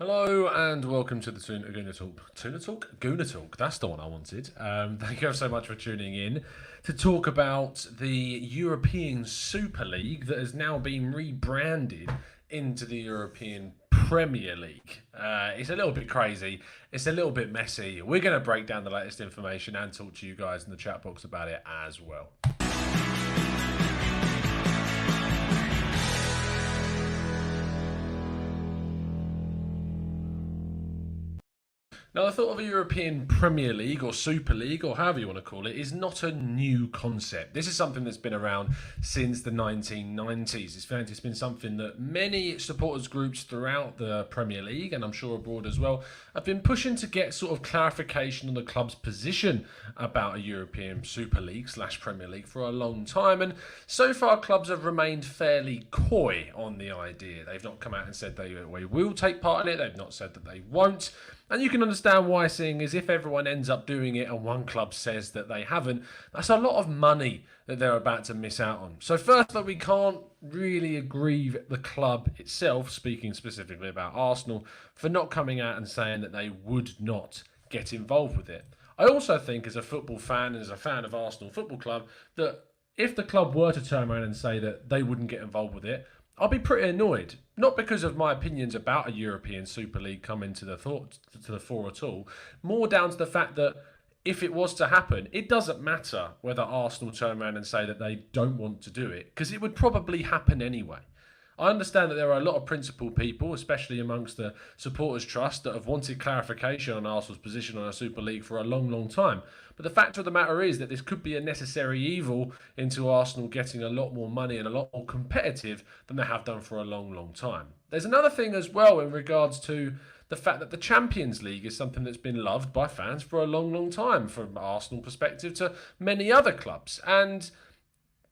Hello and welcome to the Guna Talk. That's the one I wanted. Thank you so much for tuning in to talk about the European Super League that has now been rebranded into the European Premier League. It's a little bit crazy. It's a little bit messy. We're going to break down the latest information and talk to you guys in the chat box about it as well. Now, the thought of a European Premier League or Super League, or however you want to call it, is not a new concept. This is something that's been around since the 1990s. It's been something that many supporters groups throughout the Premier League, and I'm sure abroad as well, have been pushing to get sort of clarification on the club's position about a European Super League / Premier League for a long time. And so far, clubs have remained fairly coy on the idea. They've not come out and said they will take part in it. They've not said that they won't. And you can understand why, seeing as if everyone ends up doing it and one club says that they haven't, that's a lot of money that they're about to miss out on. So first, we can't really aggrieve the club itself, speaking specifically about Arsenal, for not coming out and saying that they would not get involved with it. I also think, as a football fan and as a fan of Arsenal Football Club, that if the club were to turn around and say that they wouldn't get involved with it, I'll be pretty annoyed. Not because of my opinions about a European Super League coming to the fore at all. More down to the fact that if it was to happen, it doesn't matter whether Arsenal turn around and say that they don't want to do it, because it would probably happen anyway. I understand that there are a lot of principled people, especially amongst the Supporters Trust, that have wanted clarification on Arsenal's position on a Super League for a long, long time. But the fact of the matter is that this could be a necessary evil into Arsenal getting a lot more money and a lot more competitive than they have done for a long, long time. There's another thing as well in regards to the fact that the Champions League is something that's been loved by fans for a long, long time, from Arsenal perspective to many other clubs. And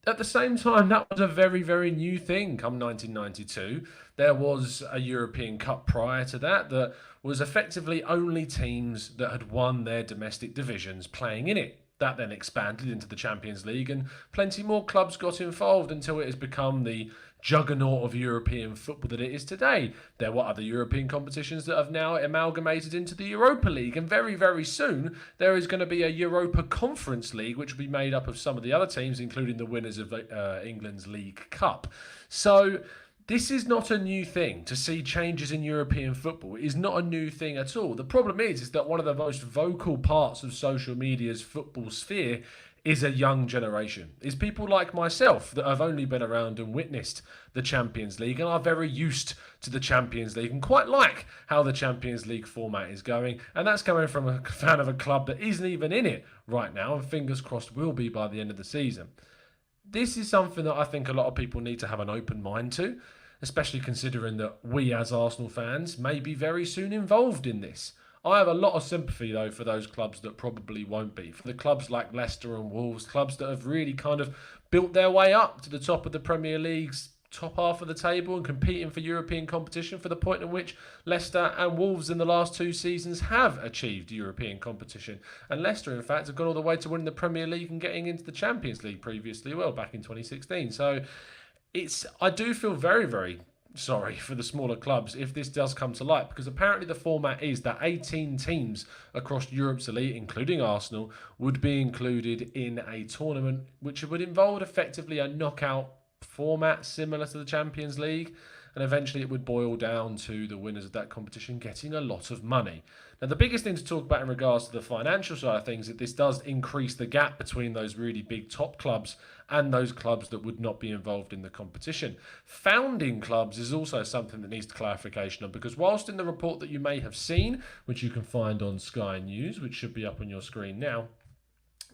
at the same time, that was a very, very new thing come 1992. There was a European Cup prior to that was effectively only teams that had won their domestic divisions playing in it. That then expanded into the Champions League, and plenty more clubs got involved until it has become the juggernaut of European football that it is today. There were other European competitions that have now amalgamated into the Europa League, and very, very soon there is going to be a Europa Conference League, which will be made up of some of the other teams, including the winners of England's League Cup. So this is not a new thing. To see changes in European football is not a new thing at all. The problem is that one of the most vocal parts of social media's football sphere is a young generation. Is people like myself that have only been around and witnessed the Champions League and are very used to the Champions League and quite like how the Champions League format is going. And that's coming from a fan of a club that isn't even in it right now, and fingers crossed will be by the end of the season. This is something that I think a lot of people need to have an open mind to, especially considering that we as Arsenal fans may be very soon involved in this. I have a lot of sympathy, though, for those clubs that probably won't be. For the clubs like Leicester and Wolves, clubs that have really kind of built their way up to the top of the Premier League's top half of the table and competing for European competition, for the point in which Leicester and Wolves in the last 2 seasons have achieved European competition. And Leicester, in fact, have gone all the way to winning the Premier League and getting into the Champions League previously, well, back in 2016. So I do feel very, very sorry for the smaller clubs if this does come to light, because apparently the format is that 18 teams across Europe's elite, including Arsenal, would be included in a tournament which would involve effectively a knockout format similar to the Champions League, and eventually it would boil down to the winners of that competition getting a lot of money. Now, the biggest thing to talk about in regards to the financial side of things is that this does increase the gap between those really big top clubs and those clubs that would not be involved in the competition. Founding clubs is also something that needs clarification on, because whilst in the report that you may have seen, which you can find on Sky News, which should be up on your screen now,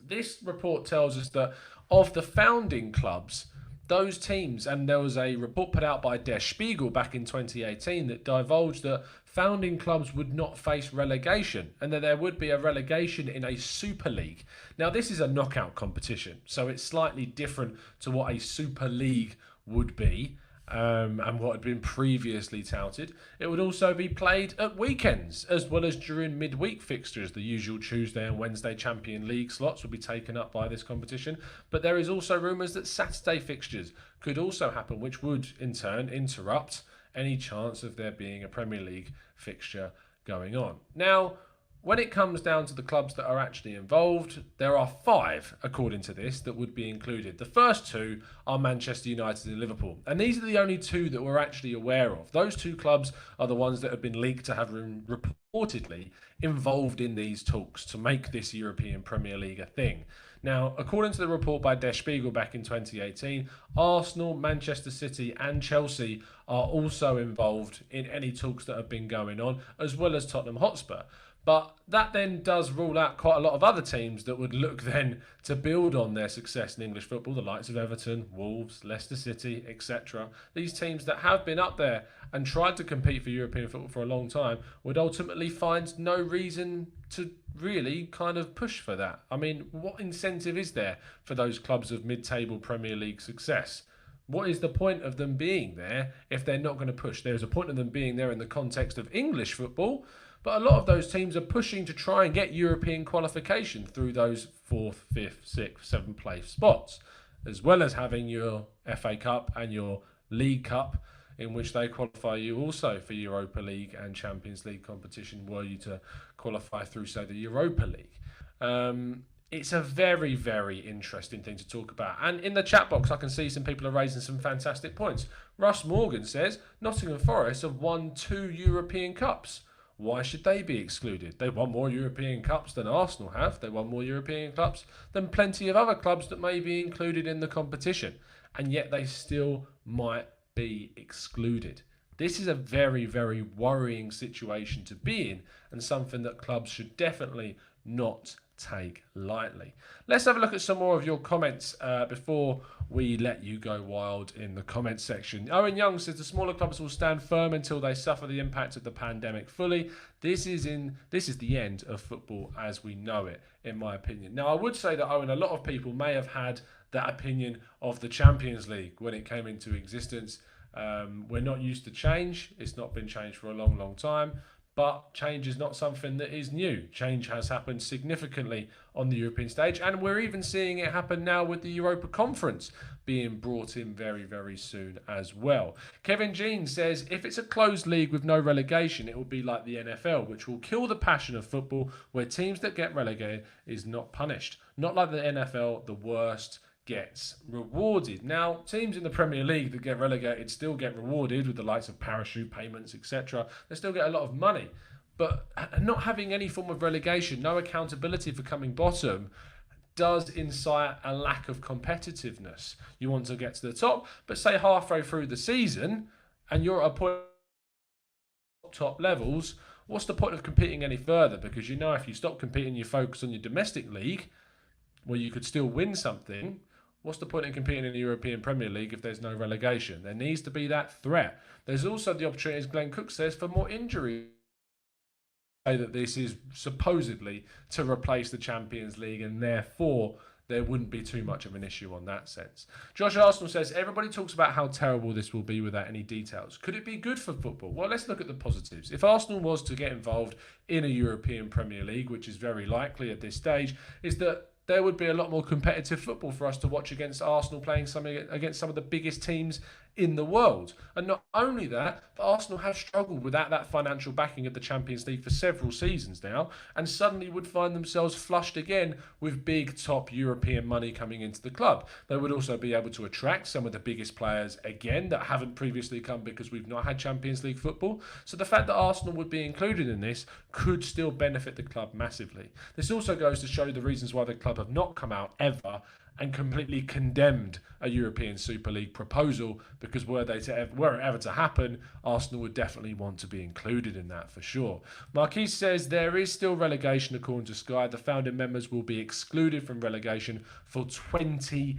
this report tells us that of the founding clubs, those teams, and there was a report put out by Der Spiegel back in 2018 that divulged that founding clubs would not face relegation, and that there would be a relegation in a Super League. Now, this is a knockout competition, so it's slightly different to what a Super League would be. And what had been previously touted. It would also be played at weekends, as well as during midweek fixtures. The usual Tuesday and Wednesday Champions League slots will be taken up by this competition. But there is also rumours that Saturday fixtures could also happen, which would in turn interrupt any chance of there being a Premier League fixture going on. Now, when it comes down to the clubs that are actually involved, there are 5, according to this, that would be included. The first 2 are Manchester United and Liverpool. And these are the only 2 that we're actually aware of. Those 2 clubs are the ones that have been leaked to have been reportedly involved in these talks to make this European Premier League a thing. Now, according to the report by Der Spiegel back in 2018, Arsenal, Manchester City and Chelsea are also involved in any talks that have been going on, as well as Tottenham Hotspur. But that then does rule out quite a lot of other teams that would look then to build on their success in English football, the likes of Everton, Wolves, Leicester City, etc. These teams that have been up there and tried to compete for European football for a long time would ultimately find no reason to really kind of push for that. I mean, what incentive is there for those clubs of mid-table Premier League success? What is the point of them being there if they're not going to push? There's a point of them being there in the context of English football, but a lot of those teams are pushing to try and get European qualification through those 4th, 5th, 6th, 7th place spots, as well as having your FA Cup and your League Cup, in which they qualify you also for Europa League and Champions League competition were you to qualify through, say, the Europa League. It's a very, very interesting thing to talk about. And in the chat box, I can see some people are raising some fantastic points. Russ Morgan says, Nottingham Forest have won 2 European Cups. Why should they be excluded? They've won more European Cups than Arsenal have. They won more European Cups than plenty of other clubs that may be included in the competition. And yet they still might be excluded. This is a very, very worrying situation to be in, and something that clubs should definitely not take lightly. Let's have a look at some more of your comments before we let you go wild in the comments section. Owen Young says the smaller clubs will stand firm until they suffer the impact of the pandemic fully. This is the end of football as we know it, in my opinion. Now, I would say that, Owen, a lot of people may have had that opinion of the Champions League when it came into existence. We're not used to change. It's not been changed for a long, long time. But change is not something that is new. Change has happened significantly on the European stage, and we're even seeing it happen now with the Europa Conference being brought in very, very soon as well. Kevin Jean says, if it's a closed league with no relegation, it will be like the NFL, which will kill the passion of football, where teams that get relegated is not punished. Not like the NFL, the worst gets rewarded. Now, teams in the Premier League that get relegated still get rewarded with the likes of parachute payments, etc. They still get a lot of money. But not having any form of relegation, no accountability for coming bottom, does incite a lack of competitiveness. You want to get to the top, but say halfway through the season and you're at a point top levels, what's the point of competing any further? Because you know if you stop competing, you focus on your domestic league, where you could still win something. What's the point in competing in the European Premier League if there's no relegation? There needs to be that threat. There's also the opportunity, as Glenn Cook says, for more injuries. That this is supposedly to replace the Champions League, and therefore there wouldn't be too much of an issue on that sense. Josh Arsenal says, everybody talks about how terrible this will be without any details. Could it be good for football? Well, let's look at the positives. If Arsenal was to get involved in a European Premier League, which is very likely at this stage, is that there would be a lot more competitive football for us to watch against Arsenal playing against some of the biggest teams in the world. And not only that, but Arsenal have struggled without that financial backing of the Champions League for several seasons now, and suddenly would find themselves flushed again with big top European money coming into the club. They would also be able to attract some of the biggest players again that haven't previously come because we've not had Champions League football. So the fact that Arsenal would be included in this could still benefit the club massively. This also goes to show the reasons why the club have not come out ever and completely condemned a European Super League proposal, because were it ever to happen, Arsenal would definitely want to be included in that for sure. Marquis says there is still relegation according to Sky. The founding members will be excluded from relegation for 20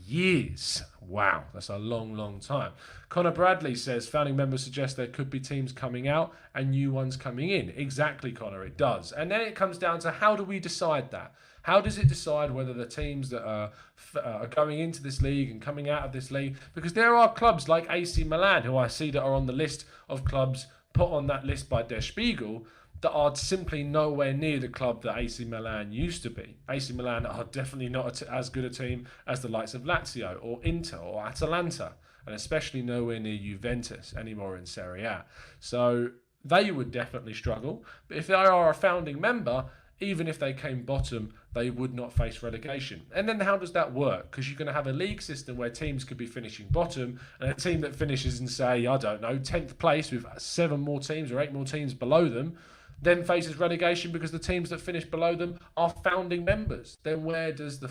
years. Wow, that's a long, long time. Connor Bradley says founding members suggest there could be teams coming out and new ones coming in. Exactly, Connor, it does. And then it comes down to, how do we decide that? How does it decide whether the teams that are going into this league and coming out of this league, because there are clubs like AC Milan, who I see that are on the list of clubs put on that list by Der Spiegel, that are simply nowhere near the club that AC Milan used to be. AC Milan are definitely not as good a team as the likes of Lazio or Inter or Atalanta. and especially nowhere near Juventus anymore in Serie A. So they would definitely struggle. But if they are a founding member, even if they came bottom, they would not face relegation. And then how does that work? Because you're going to have a league system where teams could be finishing bottom, and a team that finishes in, say, I don't know, 10th place with 7 more teams or 8 more teams below them, then faces relegation because the teams that finish below them are founding members. Then where does the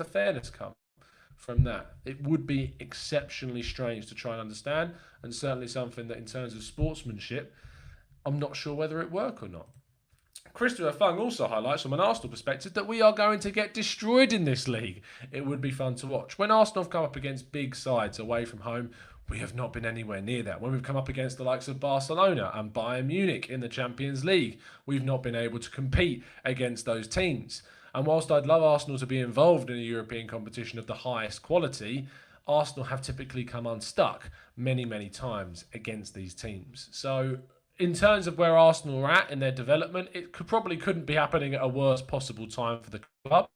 fairness come from that? It would be exceptionally strange to try and understand, and certainly something that in terms of sportsmanship, I'm not sure whether it work or not. Christopher Fung also highlights from an Arsenal perspective that we are going to get destroyed in this league. It would be fun to watch. When Arsenal have come up against big sides away from home, we have not been anywhere near that. When we've come up against the likes of Barcelona and Bayern Munich in the Champions League, we've not been able to compete against those teams. And whilst I'd love Arsenal to be involved in a European competition of the highest quality, Arsenal have typically come unstuck many, many times against these teams. So in terms of where Arsenal are at in their development, it probably couldn't be happening at a worst possible time for the club.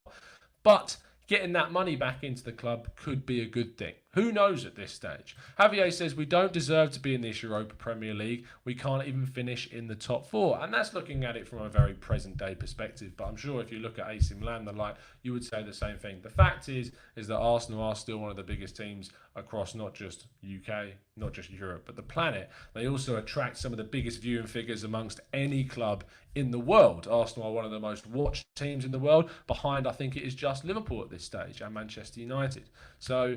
But getting that money back into the club could be a good thing. Who knows at this stage? Javier says we don't deserve to be in this Europa Premier League. We can't even finish in the top 4. And that's looking at it from a very present day perspective. But I'm sure if you look at AC Milan, the like, you would say the same thing. The fact is that Arsenal are still one of the biggest teams across not just UK, not just Europe, but the planet. They also attract some of the biggest viewing figures amongst any club in the world. Arsenal are one of the most watched teams in the world. Behind, I think it is just Liverpool at this stage and Manchester United. So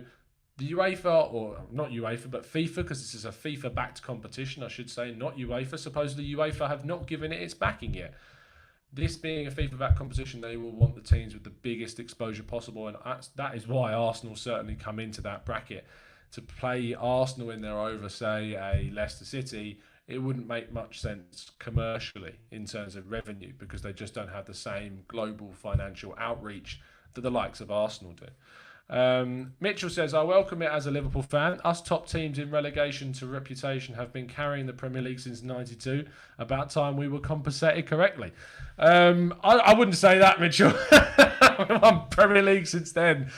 the UEFA, or not UEFA, but FIFA, because this is a FIFA-backed competition, I should say, not UEFA. Supposedly UEFA have not given it its backing yet. This being a FIFA-backed competition, they will want the teams with the biggest exposure possible, and that is why Arsenal certainly come into that bracket. To play Arsenal in there over, say, a Leicester City, it wouldn't make much sense commercially in terms of revenue because they just don't have the same global financial outreach that the likes of Arsenal do. Mitchell says, I welcome it as a Liverpool fan. Us top teams in relegation to reputation have been carrying the Premier League since '92. About time we were compensated correctly. I wouldn't say that, Mitchell. We've won Premier League since then.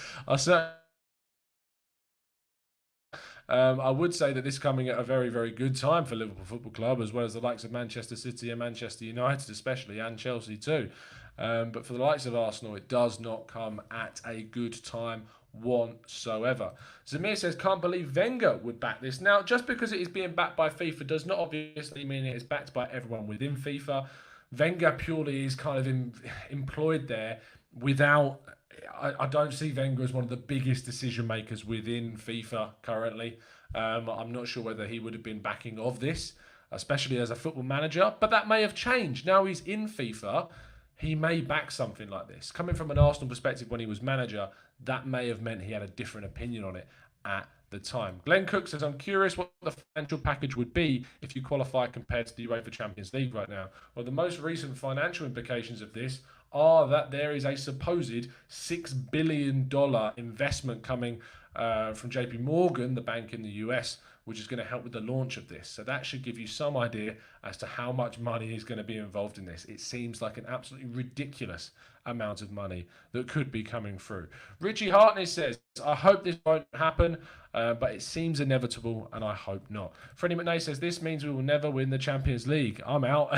I would say that this is coming at a very, very good time for Liverpool Football Club, as well as the likes of Manchester City and Manchester United especially, and Chelsea too. But for the likes of Arsenal, it does not come at a good time whatsoever. Zamir says, can't believe Wenger would back this. Now, just because it is being backed by FIFA does not obviously mean it is backed by everyone within FIFA. Wenger purely is kind of employed there without... I don't see Wenger as one of the biggest decision makers within FIFA currently. I'm not sure whether he would have been backing of this, especially as a football manager, but that may have changed. Now he's in FIFA, he may back something like this. Coming from an Arsenal perspective when he was manager, that may have meant he had a different opinion on it at the time. Glenn Cook says, I'm curious what the financial package would be if you qualify compared to the UEFA Champions League right now. Well, the most recent financial implications of this are that there is a supposed $6 billion investment coming from JP Morgan, the bank in the US, which is going to help with the launch of this. So that should give you some idea as to how much money is going to be involved in this. It seems like an absolutely ridiculous amount of money that could be coming through. Richie Hartness says, I hope this won't happen, but it seems inevitable, and I hope not. Freddie McNay says, this means we will never win the Champions League. I'm out.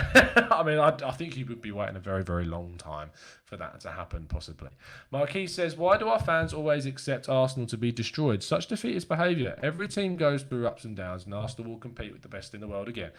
I mean, I think you would be waiting a very, very long time for that to happen, possibly. Marquis says, why do our fans always accept Arsenal to be destroyed? Such defeatist behaviour. Every team goes through ups and downs, and Arsenal will compete with the best in the world again.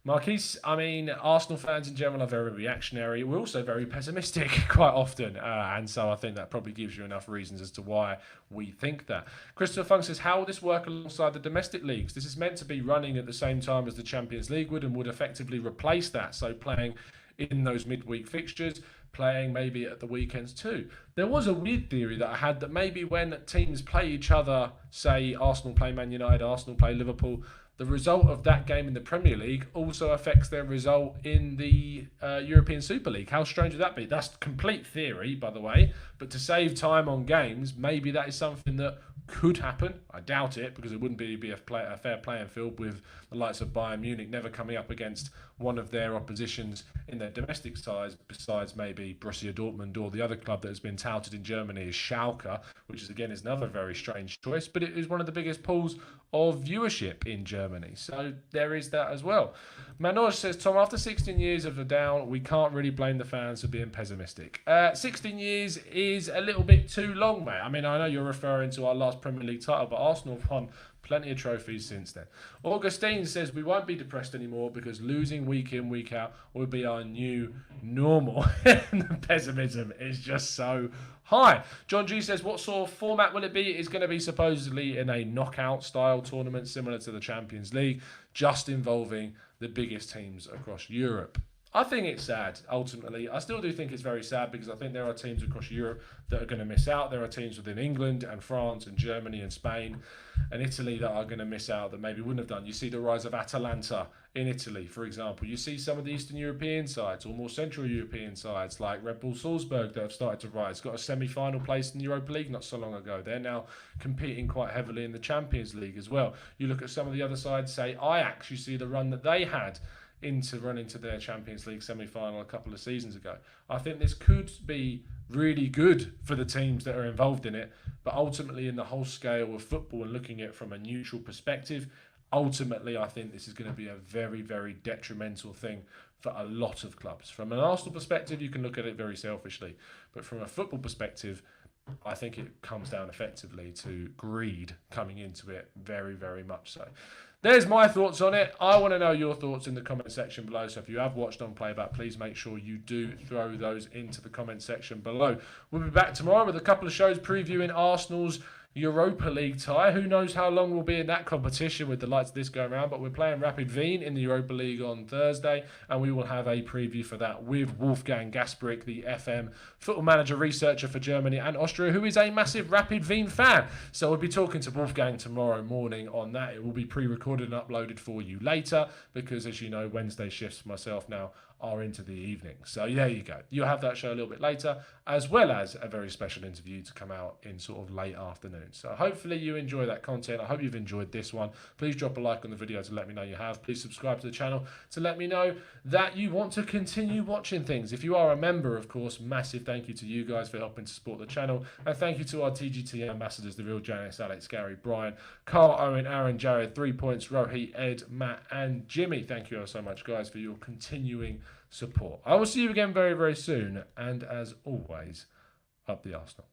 Marquise, I mean, Arsenal fans in general are very reactionary. We're also very pessimistic quite often. And so I think that probably gives you enough reasons as to why we think that. Christopher Funk says, how will this work alongside the domestic leagues? This is meant to be running at the same time as the Champions League would and would effectively replace that. So playing in those midweek fixtures, playing maybe at the weekends too. There was a weird theory that I had that maybe when teams play each other, say Arsenal play Man United, Arsenal play Liverpool, the result of that game in the Premier League also affects their result in the European Super League. How strange would that be? That's complete theory, by the way. But to save time on games, maybe that is something that could happen. I doubt it, because it wouldn't be a fair playing field with the likes of Bayern Munich never coming up against one of their oppositions in their domestic sides, besides maybe Borussia Dortmund, or the other club that has been touted in Germany is Schalke, which is another very strange choice, but it is one of the biggest pools of viewership in Germany. So there is that as well. Manoj says, Tom, after 16 years of the down, we can't really blame the fans for being pessimistic. 16 years is a little bit too long, mate. I mean, I know you're referring to our last Premier League title, but Arsenal have won plenty of trophies since then. Augustine says we won't be depressed anymore because losing week in, week out will be our new normal. The pessimism is just so high. John G says, what sort of format will it be? It's going to be supposedly in a knockout style tournament similar to the Champions League, just involving the biggest teams across Europe. I think it's sad, ultimately. I still do think it's very sad, because I think there are teams across Europe that are going to miss out. There are teams within England and France and Germany and Spain and Italy that are going to miss out that maybe wouldn't have done. You see the rise of Atalanta in Italy, for example. You see some of the Eastern European sides, or more Central European sides, like Red Bull Salzburg, that have started to rise. Got a semi-final place in the Europa League not so long ago. They're now competing quite heavily in the Champions League as well. You look at some of the other sides, say Ajax, you see the run that they had into their Champions League semi-final a couple of seasons ago. I think this could be really good for the teams that are involved in it, but ultimately, in the whole scale of football and looking at it from a neutral perspective, ultimately I think this is going to be a very, very detrimental thing for a lot of clubs. From an Arsenal perspective, you can look at it very selfishly, but from a football perspective, I think it comes down effectively to greed coming into it, very, very much so. There's my thoughts on it. I want to know your thoughts in the comment section below. So if you have watched on playback, please make sure you do throw those into the comment section below. We'll be back tomorrow with a couple of shows previewing Arsenal's Europa League tie. Who knows how long we'll be in that competition with the lights of this going around, but we're playing Rapid Wien in the Europa League on Thursday, and we will have a preview for that with Wolfgang Gasperik, the FM football manager researcher for Germany and Austria, who is a massive Rapid Wien fan. So we'll be talking to Wolfgang tomorrow morning on that. It will be pre-recorded and uploaded for you later, because as you know, Wednesday shifts for myself now are into the evening. So there you go. You'll have that show a little bit later, as well as a very special interview to come out in sort of late afternoon. So hopefully you enjoy that content. I hope you've enjoyed this one. Please drop a like on the video to let me know you have. Please subscribe to the channel to let me know that you want to continue watching things. If you are a member, of course, massive thank you to you guys for helping to support the channel. And thank you to our TGT ambassadors, the real Janice, Alex, Gary, Brian, Carl, Owen, Aaron, Jared, 3 Points, Rohit, Ed, Matt, and Jimmy. Thank you all so much, guys, for your continuing support. I will see you again very, very soon. And as always, up the Arsenal.